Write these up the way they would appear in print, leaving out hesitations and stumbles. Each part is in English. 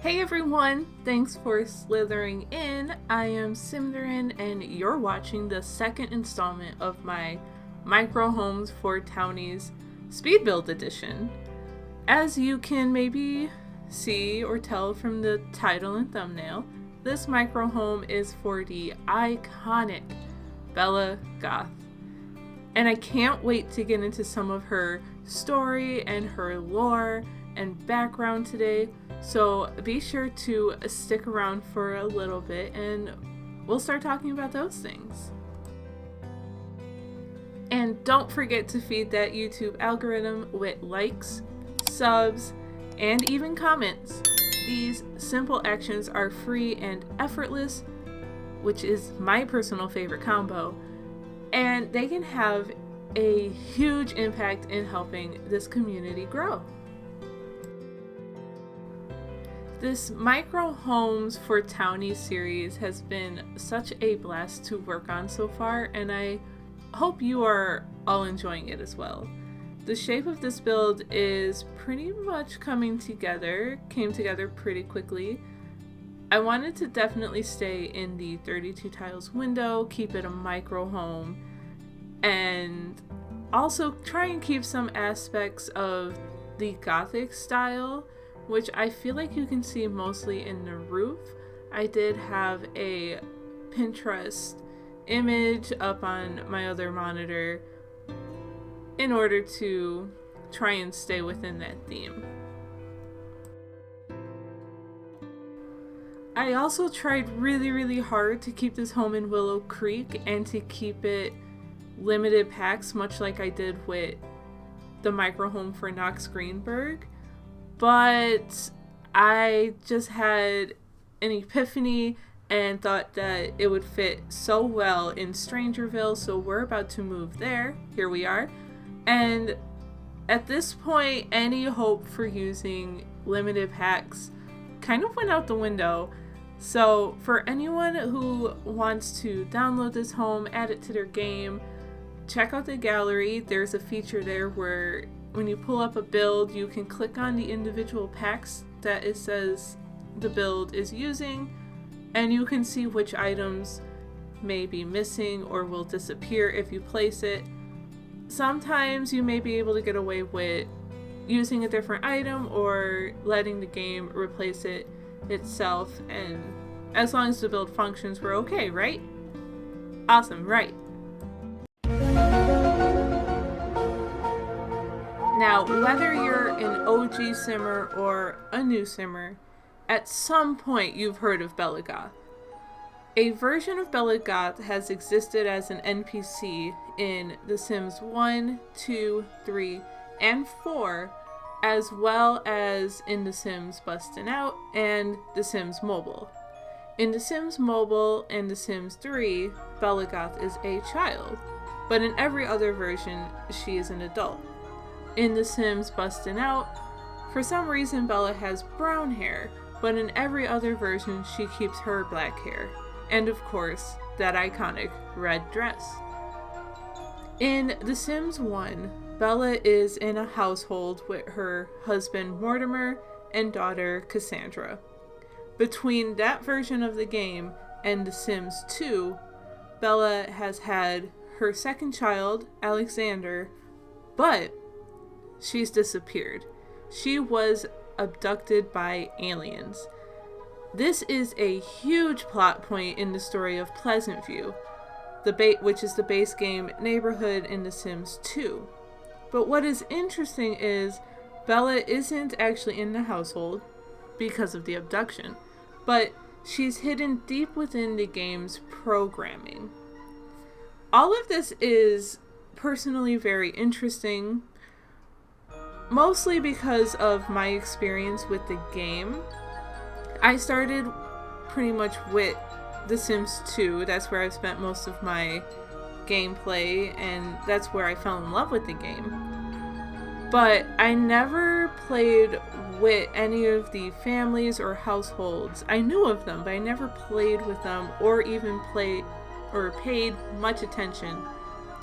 Hey everyone, thanks for slithering in. I am Simdarin and you're watching the second installment of my Micro Homes for Townie's Speed Build Edition. As you can maybe see or tell from the title and thumbnail, this micro home is for the iconic Bella Goth. And I can't wait to get into some of her story and her lore and background today. So be sure to stick around for a little bit and we'll start talking about those things. And don't forget to feed that YouTube algorithm with likes, subs, and even comments. These simple actions are free and effortless, which is my personal favorite combo, and they can have a huge impact in helping this community grow. This Micro Homes for Townie series has been such a blast to work on so far, and I hope you are all enjoying it as well. The shape of this build is pretty much came together pretty quickly. I wanted to definitely stay in the 32 tiles window, keep it a micro home, and also try and keep some aspects of the Gothic style, which I feel like you can see mostly in the roof. I did have a Pinterest image up on my other monitor in order to try and stay within that theme. I also tried really hard to keep this home in Willow Creek and to keep it limited packs, much like I did with the micro home for Knox Greenberg. But I just had an epiphany and thought that it would fit so well in Strangerville, so we're about to move there. Here we are. And at this point, any hope for using limited packs kind of went out the window. So for anyone who wants to download this home, add it to their game, check out the gallery. There's a feature there where when you pull up a build, you can click on the individual packs that it says the build is using, and you can see which items may be missing or will disappear if you place it. Sometimes you may be able to get away with using a different item or letting the game replace it itself, and as long as the build functions, we're okay, right? Awesome, right? Now, whether you're an OG simmer or a new simmer, at some point you've heard of Bella Goth. A version of Bella Goth has existed as an NPC in The Sims 1, 2, 3, and 4, as well as in The Sims Bustin' Out and The Sims Mobile. In The Sims Mobile and The Sims 3, Bella Goth is a child, but in every other version, she is an adult. In The Sims Bustin' Out, for some reason Bella has brown hair, but in every other version she keeps her black hair. And of course, that iconic red dress. In The Sims 1, Bella is in a household with her husband Mortimer and daughter Cassandra. Between that version of the game and The Sims 2, Bella has had her second child, Alexander, but she's disappeared. She was abducted by aliens. This is a huge plot point in the story of Pleasant View, which is the base game neighborhood in The Sims 2. But what is interesting is Bella isn't actually in the household because of the abduction, but she's hidden deep within the game's programming. All of this is personally very interesting, mostly because of my experience with the game. I started pretty much with The Sims 2. That's where I've spent most of my gameplay, and that's where I fell in love with the game. But I never played with any of the families or households. I knew of them, but I never played with them or even paid much attention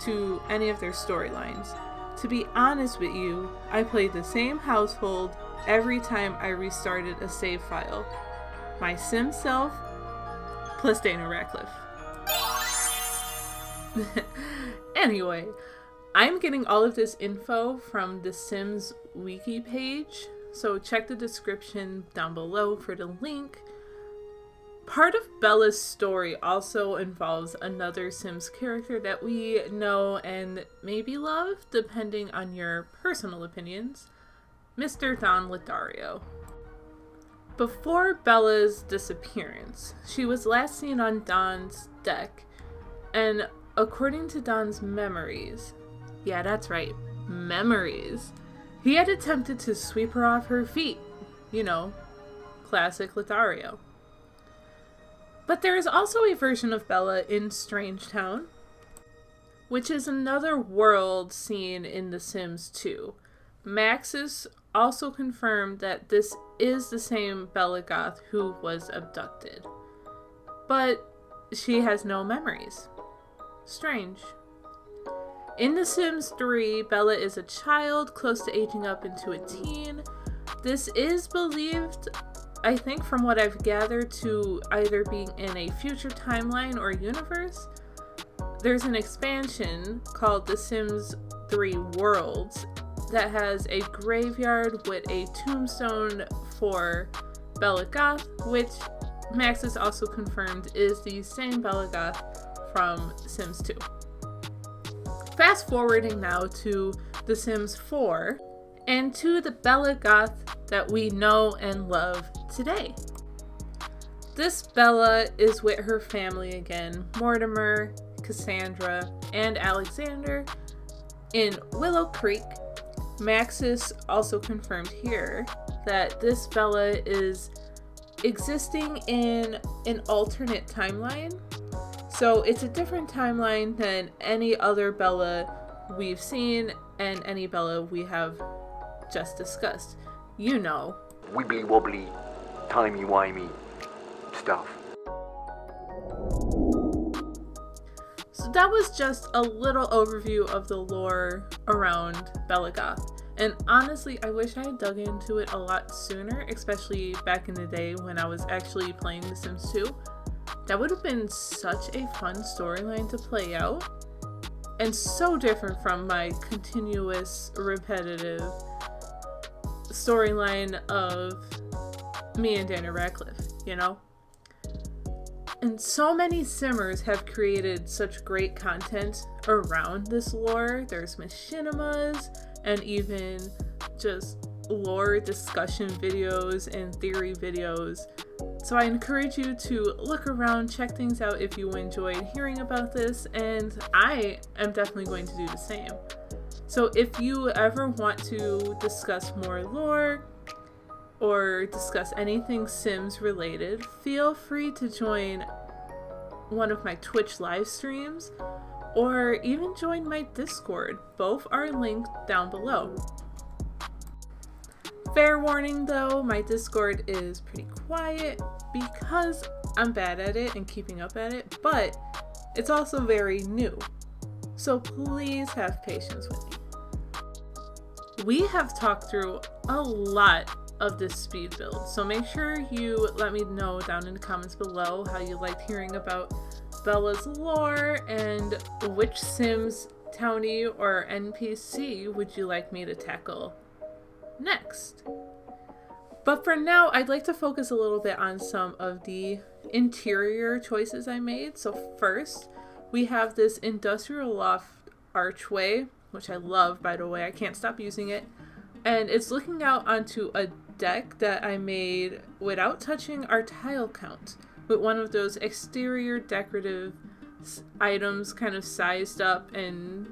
to any of their storylines. To be honest with you, I played the same household every time I restarted a save file. My Sim self plus Dana Radcliffe. Anyway, I'm getting all of this info from the Sims wiki page, so check the description down below for the link. Part of Bella's story also involves another Sims character that we know and maybe love, depending on your personal opinions, Mr. Don Lothario. Before Bella's disappearance, she was last seen on Don's deck, and according to Don's memories, yeah, that's right, memories, he had attempted to sweep her off her feet. You know, classic Lothario. But there is also a version of Bella in Strangetown, which is another world seen in The Sims 2. Maxis also confirmed that this is the same Bella Goth who was abducted. But she has no memories. Strange. In The Sims 3, Bella is a child close to aging up into a teen. This is believed, I think from what I've gathered, to either being in a future timeline or universe. There's an expansion called The Sims 3 Worlds that has a graveyard with a tombstone for Bella Goth, which Maxis also confirmed is the same Bella Goth from Sims 2. Fast forwarding now to The Sims 4 and to the Bella Goth that we know and love today. This Bella is with her family again, Mortimer, Cassandra, and Alexander in Willow Creek. Maxis also confirmed here that this Bella is existing in an alternate timeline. So it's a different timeline than any other Bella we've seen and any Bella we have just discussed. You know, wibbly wobbly, timey wimey stuff. So that was just a little overview of the lore around Bella Goth. And honestly, I wish I had dug into it a lot sooner, especially back in the day when I was actually playing The Sims 2. That would have been such a fun storyline to play out, and so different from my continuous, repetitive storyline of me and Dana Radcliffe, you know? And so many Simmers have created such great content around this lore. There's machinimas and even just lore discussion videos and theory videos. So I encourage you to look around, check things out if you enjoyed hearing about this, and I am definitely going to do the same. So if you ever want to discuss more lore or discuss anything Sims related, feel free to join one of my Twitch live streams or even join my Discord. Both are linked down below. Fair warning though, my Discord is pretty quiet because I'm bad at it and keeping up at it, but it's also very new. So please have patience with me. We have talked through a lot of this speed build, so make sure you let me know down in the comments below how you liked hearing about Bella's lore and which Sims, Townie, or NPC would you like me to tackle next. But for now, I'd like to focus a little bit on some of the interior choices I made. So first, we have this industrial loft archway, which I love, by the way. I can't stop using it. And it's looking out onto a deck that I made without touching our tile count, with one of those exterior decorative items kind of sized up and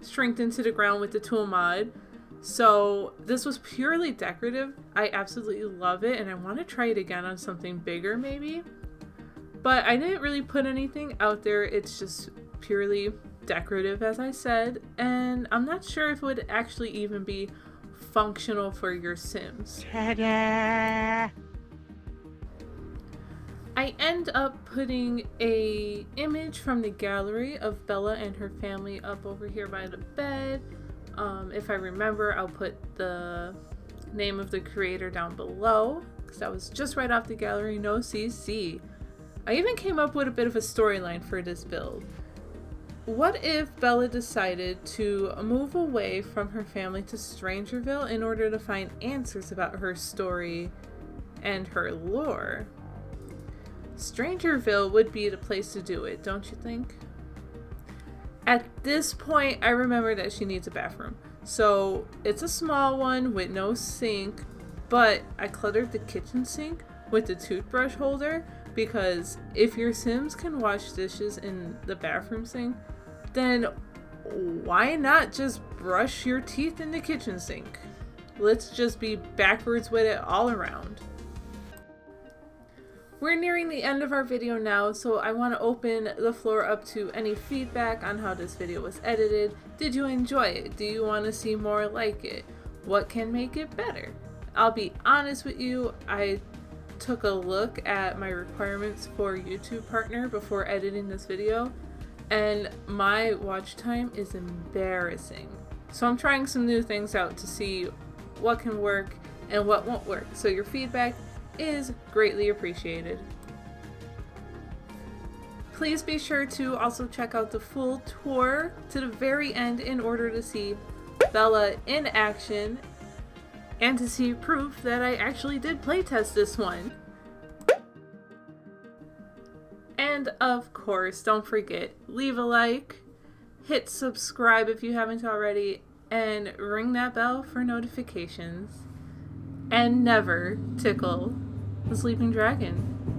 shrinked into the ground with the tool mod. So this was purely decorative. I absolutely love it, and I want to try it again on something bigger maybe. But I didn't really put anything out there. It's just purely decorative, as I said, and I'm not sure if it would actually even be functional for your Sims. Ta-da! I end up putting a image from the gallery of Bella and her family up over here by the bed. If I remember, I'll put the Name of the creator down below, because that was just right off the gallery, no CC. I even came up with a bit of a storyline for this build. What if Bella decided to move away from her family to Strangerville in order to find answers about her story and her lore? Strangerville would be the place to do it, don't you think? At this point, I remember that she needs a bathroom. So it's a small one with no sink, but I cluttered the kitchen sink with the toothbrush holder because if your Sims can wash dishes in the bathroom sink, then why not just brush your teeth in the kitchen sink? Let's just be backwards with it all around. We're nearing the end of our video now, so I want to open the floor up to any feedback on how this video was edited. Did you enjoy it? Do you want to see more like it? What can make it better? I'll be honest with you, I took a look at my requirements for YouTube partner before editing this video, and my watch time is embarrassing. So I'm trying some new things out to see what can work and what won't work. So your feedback is greatly appreciated. Please be sure to also check out the full tour to the very end in order to see Bella in action and to see proof that I actually did playtest this one. And of course, don't forget, leave a like, hit subscribe if you haven't already, and ring that bell for notifications. And never tickle the sleeping dragon.